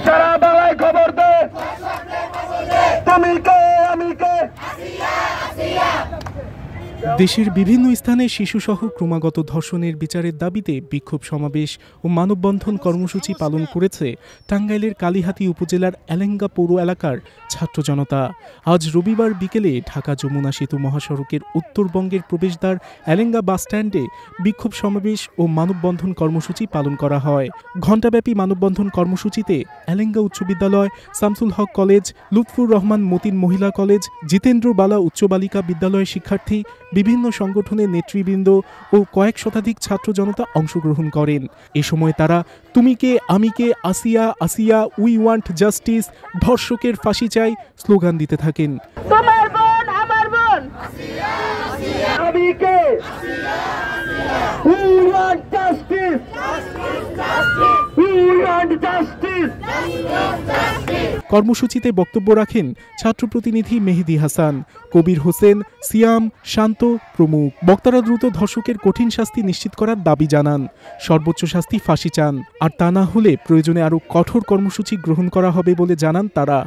সারা বাংলায় খবর দে, তুমি কে আমি কে। দেশের বিভিন্ন স্থানে শিশুসহ ক্রমাগত ধর্ষণের বিচারের দাবিতে বিক্ষোভ সমাবেশ ও মানববন্ধন কর্মসূচি পালন করেছে টাঙ্গাইলের কালিহাতী উপজেলার এলেঙ্গা পৌর এলাকার ছাত্র জনতা। আজ রবিবার বিকেলে ঢাকা যমুনা সেতু মহাসড়কের উত্তরবঙ্গের প্রবেশদ্বার এলেঙ্গা বাসস্ট্যান্ডে বিক্ষোভ সমাবেশ ও মানববন্ধন কর্মসূচি পালন করা হয়। ঘণ্টাব্যাপী মানববন্ধন কর্মসূচিতে এলেঙ্গা উচ্চ বিদ্যালয়, শামসুল হক কলেজ, লুৎফুর রহমান মতিন মহিলা কলেজ, জিতেন্দ্র বালা উচ্চ বালিকা বিদ্যালয়ের শিক্ষার্থী, বিভিন্ন সংগঠনের নেতৃবৃন্দ ও কয়েক শতাধিক ছাত্র জনতা অংশগ্রহণ করেন। এ সময় তারা তুমি কে আমি কে, আসিয়া আসিয়া, উই ওয়ান্ট জাস্টিস, ধর্ষকের ফাঁসি চাই স্লোগান দিতে থাকেন। তোমার বোন আমার বোন, আমি কে, we want justice, we want justice. কর্মসূচিতে বক্তব্য রাখেন ছাত্র প্রতিনিধি মেহেদি হাসান, কবির হোসেন, সিয়াম, শান্ত প্রমুখ। বক্তারা দ্রুত ধর্ষকের কঠিন শাস্তি নিশ্চিত করার দাবি জানান, সর্বোচ্চ শাস্তি ফাঁসি চান, আর তা না হলে প্রয়োজনে আরও কঠোর কর্মসূচি গ্রহণ করা হবে বলে জানান তারা।